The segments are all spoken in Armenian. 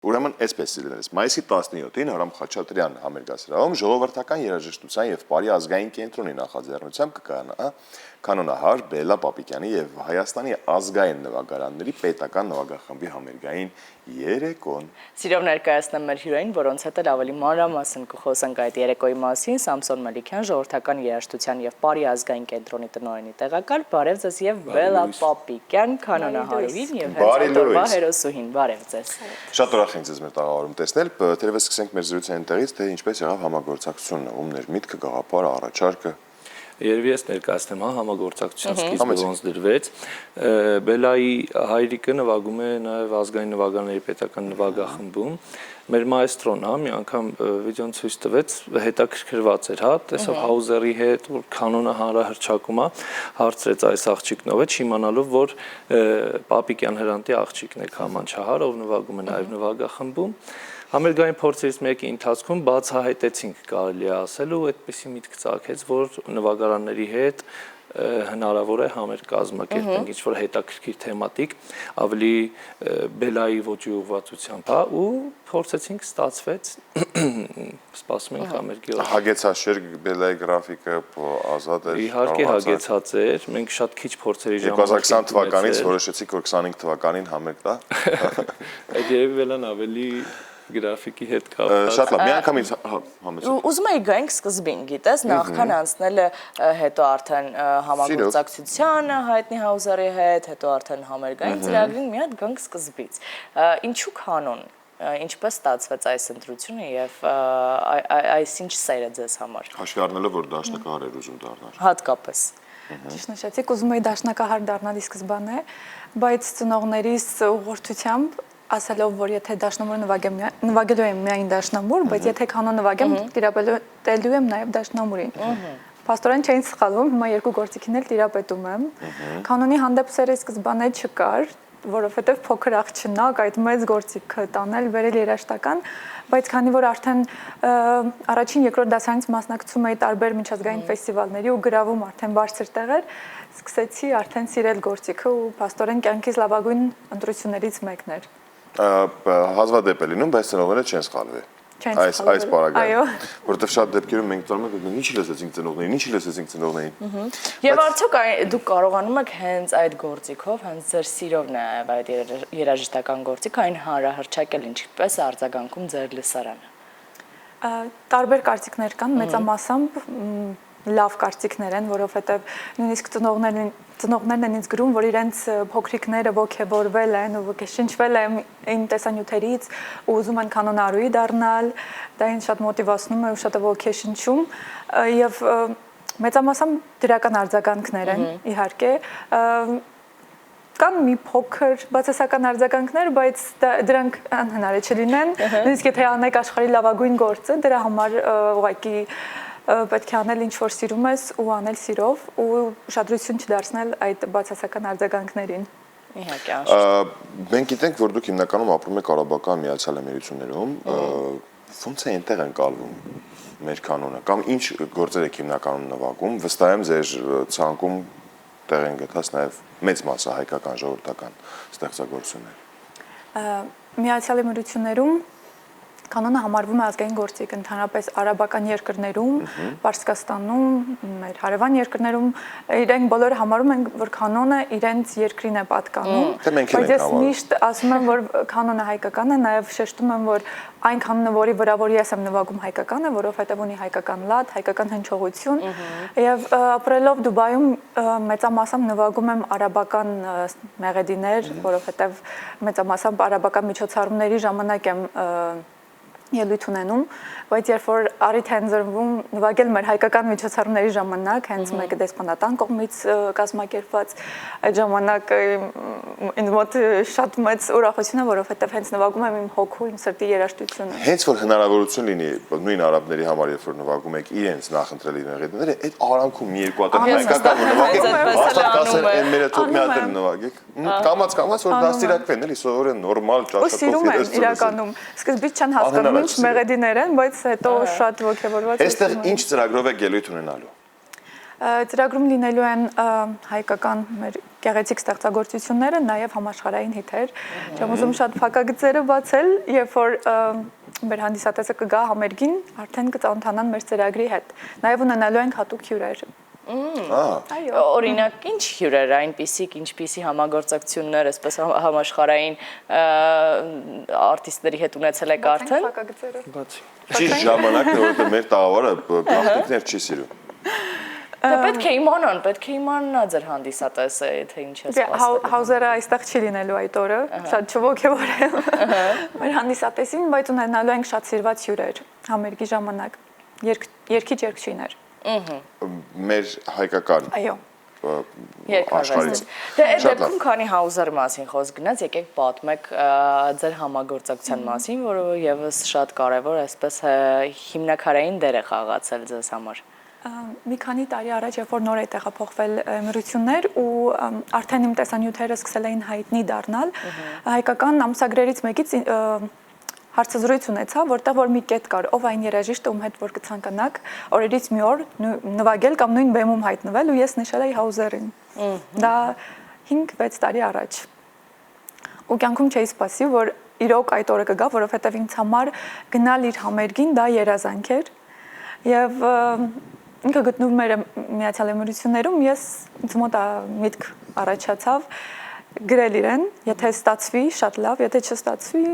Ուրեմն այսպես լինես։ Մայիսի 17-ին Հռոմ Խաչատրյան համերգասրահում ժողովրդական երաժշտության եւ բարի ազգային կենտրոնի նախաձեռնությամբ կկայանա կանոնահար Բելլա Պապիկյանի եւ Հայաստանի ազգային նվագարանների պետական նվագախմբի համերգային երեկոն։ Սիրով ներկայացնեմ մեր հյուրերին, որոնց հետ էլ ավելի մանրամասն կխոսենք այդ երեկոյի մասին, Սամսոն Մելիքյան, ժողովրդական երաժշտության եւ բարի ազգային կենտրոնի տնօրենի տեղակալ, բարև ձեզ եւ Բելլա Պապիկյան կանոնահարուհին եւ հենց օրվա հերոսուհին, բարև ձեզ։ Շատ ուրախ ենք ձեզ մեր տաղավարում տեսնել, թերևս սկսենք մեր զրույցային տեղից, թե ինչպես եղավ համագործակցությունը, ումներ միտքը, գաղափարը, առաջարկը։ Երևի ես ներկայացնեմ համագործակցության սկիզբը ոնց դրվեց։ Բելլայի հայրիկը նվագում է նաև ազգային նվագարանների պետական նվագախմբում։ Մեր մայստրոն մի անգամ վիդեոն ցույց տվեց, հետաքրքրված էր, տեսավ Հաուզերի հետ, որ կանոնը հանրահրճակում է, հարցրեց այս աղջիկն ով է, չիմանալով, որ Պապիկյան Հրանտի աղջիկն է Քամանչահար, ով նվագում է նաև նվագախմբում։ Համերգային փորձերից մեկի ընթացքում բացահայտեցինք, կարելի է ասել, ու այդպիսի միտք ծագեց, որ նվագարանների հետ հնարավոր է համերգ կազմակերպենք, ինչ-որ հետաքրքիր թեմատիկ, ավելի Բելլայի ոճի ուղղվածությամբ, ու փորձեցինք, ստացվեց, սպասում ենք համերգի օրը։ Հագեցաշեր Բելլայի գրաֆիկը ազատ էր։ Իհարկե հագեցած էր, մենք շատ քիչ փորձերի ժամանակ 2020 թվականից որոշեցիք, որ 25 թվականին համերգ տա։ Այդ երևի Բելլան ավելի գրաֆիկի հետ կապված։ Շատ լավ, մի անգամից համեցեք։ Ուզում էի գանք սկզբին, գիտես, նախքան անցնել հետո արդեն համագործակցությանը հայտնի Հաուզերի հետ, հետո արդեն համերգային ծրագրին, մի հատ գանք սկզբից։ Ինչու կանոն, ինչպես ստացվեց այս ընտրությունը եւ այս ինչ սեր է ձեզ համար։ Հաշվի առնելով, որ դաշնակահար էր ուզում դառնալ։ Հատկապես։ Ճիշտ նշեցիք, ուզում էի դաշնակահար դառնալ ի սկզբանե, բայց ծնողներիս ուղղորդությամբ ասելով, որ եթե դաշնամուրը նվագելու եմ միայն դաշնամուր, բայց եթե կանոն նվագեմ, տիրապետելու եմ նաև դաշնամուրին։ Փաստորեն չէին սխալվում, հիմա երկու գործիքին էլ տիրապետում եմ։ Կանոնի հանդեպ սերը սկզբանե չկար, որովհետև փոքր աղջնակ այդ մեծ գործիքը տանել, վերել երաժշտական, բայց քանի որ արդեն առաջին երկրորդ դասարանից մասնակցում էի տարբեր միջազգային ֆեստիվալների ու գրավում արդեն բարձր տեղեր, սկսեցի արդեն սիրել գործիքը ու փաստորեն կյանքիս լավագույն ընտրություններից մեկն էր։ Հազվադեպ է լինում, բայց ծնողները չեն սխալվի։ Այս պարագայում, որովհետև շատ դեպքերում մենք տանում ենք, ինչի լսեցինք ծնողներին, ինչի լսեցինք ծնողներին։ Եվ արդյոք դուք կարողանում եք հենց այդ գործիքով, հենց ձեր սիրով նաև այդ երաժշտական գործիքը այն հանրահրճակել, ինչպես է արձագանքում ձեր լսարանը։ Տարբեր կարծիքներ կան, մեծամասամբ լավ կարծիքներ են, որովհետև նույնիսկ ծնողներն են ինձ գրում, որ իրենց փոքրիկները ոգևորվել են ու ոգեշնչվել են այն տեսանյութերից ու ուզում են կանոնահարուհի դառնալ, դա ինձ շատ մոտիվացնում է ու շատ ոգեշնչում եւ մեծամասամբ դրական արձագանքներ են, իհարկե կան մի փոքր բացասական արձագանքներ, բայց դրանք անհնար է չլինեն, նույնիսկ եթե անեք աշխարհի լավագույն գործը, դրա համար ուղղակի պետք է անել ինչ որ սիրում ես ու անել սիրով ու ուշադրություն չդարձնել այդ բացասական արձագանքներին։ Իհարկե, անշուշտ։ Մենք գիտենք, որ դուք հիմնականում ապրում եք Արաբական Միացյալ Էմիրություններում, ոնց է այնտեղ ընկալվում մեր կանոնը կամ ինչ գործեր եք հիմնականում նվագում, վստահ եմ ձեր ցանկում տեղ են գտած նաև մեծ մասը հայկական ժողովրդական ստեղծագործություններ։ Միացյալ Էմիրություններում կանոնը համարվում է ազգային գործիք, ընդհանրապես արաբական երկրներում, Պարսկաստանում, մեր հարևան երկրներում իրենք բոլորը համարում են, որ կանոնը իրենց երկրին է պատկանում, բայց ես միշտ ասում եմ, որ կանոնը հայկական է, նաև շեշտում եմ, որ այն կանոնը, որի վրա որ ես եմ նվագում հայկական է, որովհետև ունի հայկական լատ, հայկական հնչողություն, եւ ապրելով Դուբայում մեծամասամբ նվագում եմ արաբական մեղեդիներ, որովհետև մեծամասամբ արաբական միջոցառումների ժամանակ եմ ելույթ ունենում, բայց երբ որ առիթ է ընձեռվում նվագել մեր հայկական միջոցառումների ժամանակ, հենց մեկը դեսպանատան կողմից կազմակերպված, այդ ժամանակ ինձ մոտ շատ մեծ ուրախություն է, որովհետև հենց նվագում եմ իմ հոգու, իմ սրտի երաժշտությունը։ Հենց որ հնարավորություն լինի նույն արաբների համար, երբ որ նվագում եք իրենց նախընտրել մեղեդիները, այդ արանքում մի երկու հատ հայկական նվագեք, այն մերը թող մի հատ էլ նվագեք։ Կամաց որ դաստիարակվեն, էլի սովորեն նորմալ ճաշակով իրենց իրականում սկզբից չեն հասկանում ինչ մեղեդիներ են, բայց հետո շատ ոգևորված։ Այստեղ ինչ ծրագրով եք ելույթ ունենալու։ Ծրագրում լինելու են հայկական մեր գեղեցիկ ստեղծագործությունները, նաև համաշխարհային հիթեր։ Չեմ ուզում շատ փակագծերը բացել, երբ որ մեր հանդիսատեսը կգա համերգին, արդեն կծանոթանան մեր ծրագրի հետ։ Նաև ունենալու ենք հատուկ հյուրեր։ Այո։ Օրինակ, ինչ հյուրեր ինչպիսի համագործակցություններ, այսպես համաշխարհային արտիստների հետ ունեցել եք արդեն։ Բացի։ Ճիշտ ժամանակն է, որովհետեւ մեր տաղավարը գաղտնիքներ չի սիրում։ Դա պետք է իմանա ձեր հանդիսատեսը, թե ինչ է սպասվում։ Հաուզերը այստեղ չի լինելու այդ օրը, շատ չողջևորեմ մեր հանդիսատեսին, բայց ունենալու ենք շատ սիրված հյուրեր համերգի ժամանակ, երգիչ-երգչիներ։ Մեր հայկական Այո։ Աշխարհից։ Դե այդ դեպքում քանի Հաուզերի մասին խոսք գնաց, եկեք պատմեք ձեր համագործակցության մասին, որը եւս շատ կարեւոր, այսպես հիմնակարային դեր է խաղացել ձեզ համար։ Մի քանի տարի առաջ, երբ որ նոր է տեղափոխվել Մրություններ ու արդեն իմ տեսանյութերը սկսել էին հայտնի դառնալ, հայկական ամսագրերից մեկից հարցազրույց ունեցա, որտեղ որ մի կետ կար, ով այն երաժիշտը, ում հետ որ կցանկանաք օրերից մի օր նվագել կամ նույն բեմում հայտնվել, ու ես նշել էի Հաուզերին։ Դա 5-6 տարի առաջ։ Ու կյանքում չէի սպասի, որ իրոք այդ օրը կգա, որովհետև ինձ համար գնալ իր համերգին դա երազանք էր։ Եվ ինքը գտնվում էր Միացյալ Էմիրություններում, ես ինձ մոտ միտք առաջացավ գրել իրեն, եթե ստացվի, շատ լավ, եթե չստացվի,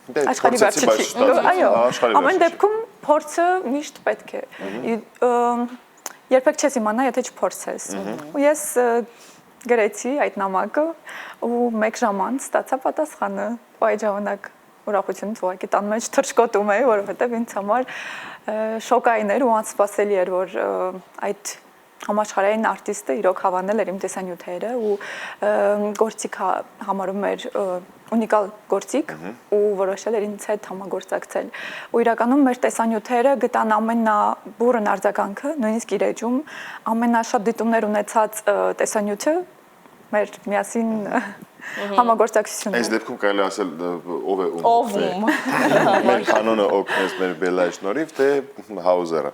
աշխարհի վերջը չի։ Այո, ամեն դեպքում փորձը միշտ պետք է։ Երբեք չես իմանա, եթե չփորձես։ Ու ես գրեցի այդ նամակը ու 1 ժամ անց ստացա պատասխանը։ Ու այդ ժամանակ ուրախությունից ուղղակի տան մեջ թռչկոտում էի, որովհետև ինձ համար շոկային էր ու անսպասելի էր, որ այդ համաշխարհային արտիստը իրոք հավանել էր իմ տեսանյութերը ու գործիք համարում էր ունիկալ գործիք ու որոշել էր ինձ հետ համագործակցել։ Ու իրականում մեր տեսանյութերը գտան ամենաբուրըն արձագանքը, նույնիսկ իր էջում ամենաշատ դիտումներ ունեցած տեսանյութը մեր միասին համագործակցությունն է։ Այս դեպքում կարելի ասել ով է ում։ Մեր կանոնը օգնեց մեր Բելայի շնորհիվ, թե Հաուզերը։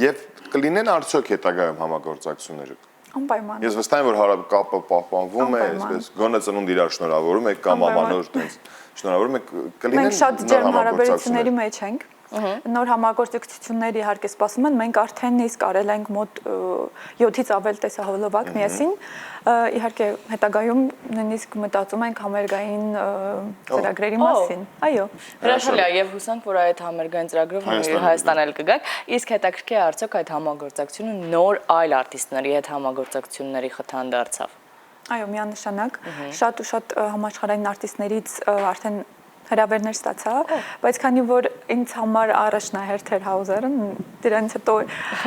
Եվ կլինեն արդյոք հետագայում համագործակցությունները։ Անպայման։ Ես վստահ եմ, որ կապը պահպանվում է, այսպես գոնե ծնունդ իրար շնորհավորում եք կամ ամանոր տենց շնորհավորում եք, կլինեն մենք շատ ջերմ հարաբերությունների մեջ ենք։ Նոր համագործակցություններ իհարկե սպասում են, մենք արդեն իսկ արել ենք մոտ 7-ից ավել տեսահոլովակ միասին, իհարկե հետագայում նույնիսկ մտածում ենք համերգային ծրագրերի մասին։ Այո։ Հրաշալի է եւ հուսանք, որ այդ համերգային ծրագրով Հայաստան էլ կգաք, իսկ հետաքրքիր է արդյոք այդ համագործակցությունը նոր այլ արտիստների հետ համագործակցությունների խթան դարձավ։ Այո, միանշանակ, շատ ու շատ համաշխարհային արտիստներից արդեն հրավերներ ստացա, բայց քանի որ ինձ համար առաջնահերթ էր Հաուզերը, դրանից հետո,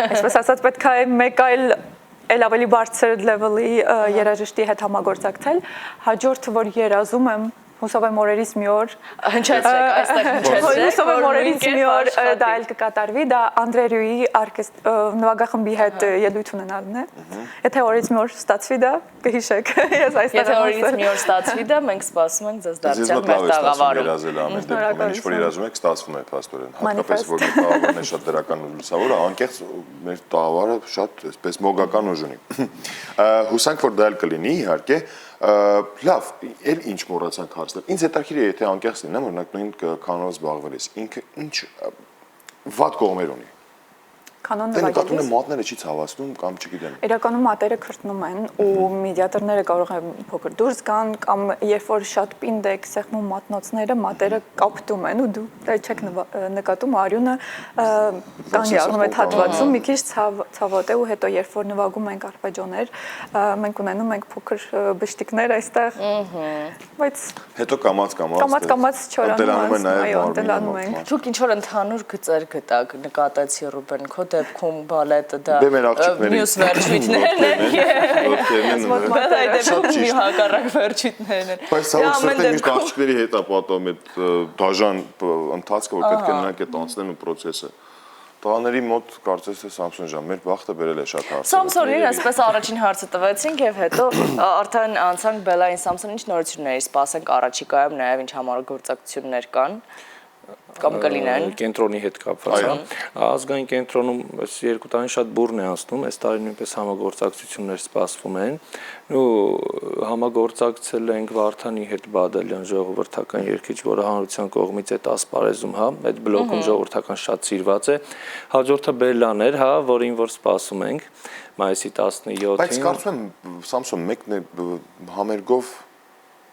այսպես ասած, պետք է մեկ այլ ավելի բարձր լեվելի երաժշտի հետ համագործակցել, հաջորդը որ երազում եմ, հուսով եմ օրերից մի օր հնչեցրեք, այստեղ հնչեցրեք, հուսով եմ օրերից մի օր դա այլ կկատարվի, դա Անդրե Ռյուի նվագախմբի հետ ելույթ ունենալն է։ Եթե օրերից մի օր ստացվի դա, կհիշեք, ես այստեղ Եթե օրերից մի օր ստացվի դա, մենք սպասում ենք ձեզ դարձյալ մեր տաղավարում։ Ինչ որ երազում եք, ստացվում է փաստորեն։ Հատկապես որ մեր տաղավարն է շատ դրական ու լուսավոր, անկեղծ մեր տաղավարը շատ այսպես մոգական ուժ ունի։ Հուսանք որ դա էլ կլինի, իհարկե։ Լավ, էլ ինչ մոռացանք հարցնել։ Ինձ հետաքրքիր է, եթե անկեղծ լինեմ, օրինակ նույն կանոնով զբաղվել ես, ինքը ինչ վատ կողմեր ունի։ Կանոնը նկատում եմ մատները չի ցավացնում կամ չգիտեմ։ Իրականում մատերը քրտնում են ու մեդիատորները կարող են փոքր դուրս գան կամ երբ որ շատ պինդ եք սեղմում մատնոցները, մատերը կապտում են ու դու դա չեք նկատում, արյունը կանգ առնում է հատվածում, մի քիչ ցավոտ է ու հետո երբ որ նվագում ենք արպեջոներ, մենք ունենում ենք փոքր բշտիկներ այստեղ։ Բայց հետո կամած չորանում են, այո, ընտելանում են։ Դուք ինչ որ ընդհանուր գծեր գտակ, նկատեցի Ռուբեն, քո դեպքում բալետը դա մյուս վերջույթներն են։ Դա այդ դեպքում մի հակառակ վերջույթներն են։ Բայց սա միշտ աղջիկների հետ է պատահում այդ դաժան ընթացքը, որ պետք է նրանք այդ անցնեն ու process-ը։ Տղաների մոտ կարծես թե Սամսոն ջան, մեր բախտը բերել է շատ հարցեր։ Սամսոնին այսպես առաջին հարցը տվեցինք եւ հետո արդեն անցանք Բելային Սամսոն, ինչ նորությունների սպասենք առաջիկայում, նաեւ ինչ համագործակցություններ կան։ կամ կլինեն կենտրոնի հետ կապված, հա։ Ազգային կենտրոնում այս 2 տարին շատ բուռն է անցնում, այս տարի նույնպես համագործակցություններ սպասվում են։ Ու համագործակցել ենք Վարդանի հետ Բադալյան ժողովրդական երգիչ, որը հանրության կողմից այդ ասպարեզում, հա, այդ բլոկում ժողովրդական շատ սիրված է։ Հաջորդը Բելլան էր, հա, որին որ սպասում ենք մայիսի 17-ին։ Բայց կարծում եմ Սամսոն մեկն է համերգով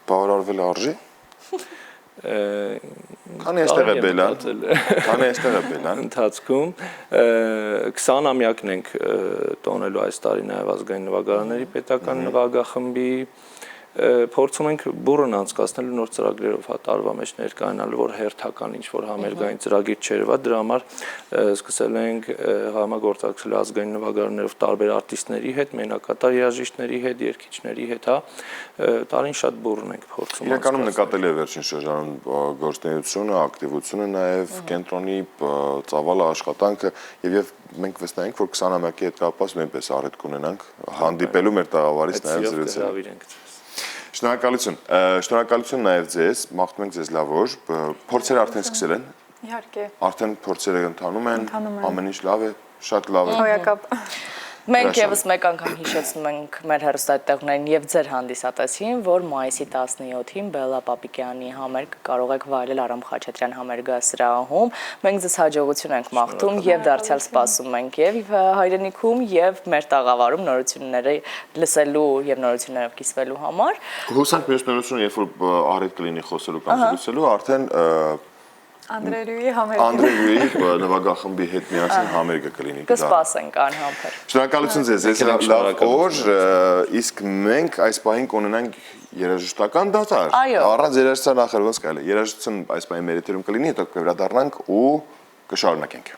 բավարարվել արժի։ Քանի այստեղ է Բելան։ Քանի այստեղ է Բելան։ Ընթացքում 20-ամյակն ենք տոնելու այս տարի նաև ազգային նվագարանների պետական նվագախմբի փորձում ենք բուռն անցկացնել նոր ծրագրերով, հա, տարվա մեջ ներկայանալու, որ հերթական ինչ-որ համերգային ծրագիր չերվա, դրա համար սկսել ենք համագործակցել ազգային նվագարաններով տարբեր արտիստների հետ, մենակատար երաժիշտների հետ, երգիչների հետ, հա, տարին շատ բուռն ենք փորձում Իրականում նկատելի է վերջին շրջանում գործունեությունը, ակտիվությունը, նաև կենտրոնի ծավալը աշխատանքը եւ մենք վստահ ենք, որ 20-ամյակի հետ կապված նույնպես առիթ կունենանք հանդիպելու մեր տաղավարից նաև զրուցել։ Շնորհակալություն նաև ձեզ, մաղթում ենք ձեզ լավ օր, փորձերը արդեն սկսել են։ Իհարկե։ Արդեն փորձերը ընթանում են, ամեն ինչ լավ է, շատ լավ է։ Հոյակապ։ Մենք եւս մեկ անգամ հիշեցնում ենք մեր հեռուստատեղներին եւ ձեր հանդիսատեսին, որ մայիսի 17-ին Բելլա Պապիկյանի համերգը կարող եք վայելել Արամ Խաչատրյան համերգասրահում։ Մենք ձեզ հաջողություն ենք մաղթում եւ դարձյալ սպասում ենք եւ հայրենիքում եւ մեր տաղավարում նորությունները լսելու եւ նորություններով կիսվելու համար։ Հուսանք մյուս նորությունը, երբ որ առիթ կլինի խոսելու կամ զրուցելու, արդեն Անդրեյի նվագախմբի հետ միասին համերգը կլինի։ Կսպասենք անհամբեր։ Շնորհակալություն ձեզ, ձեզ լավ օր, իսկ մենք այս պահին կունենանք երաժշտական դատարկ։ Առանց երաժշտության ախր ոնց կարելի է։ Երաժշտություն այս պահին մեր եթերում կլինի, հետո կվերադառնանք ու կշարունակենք։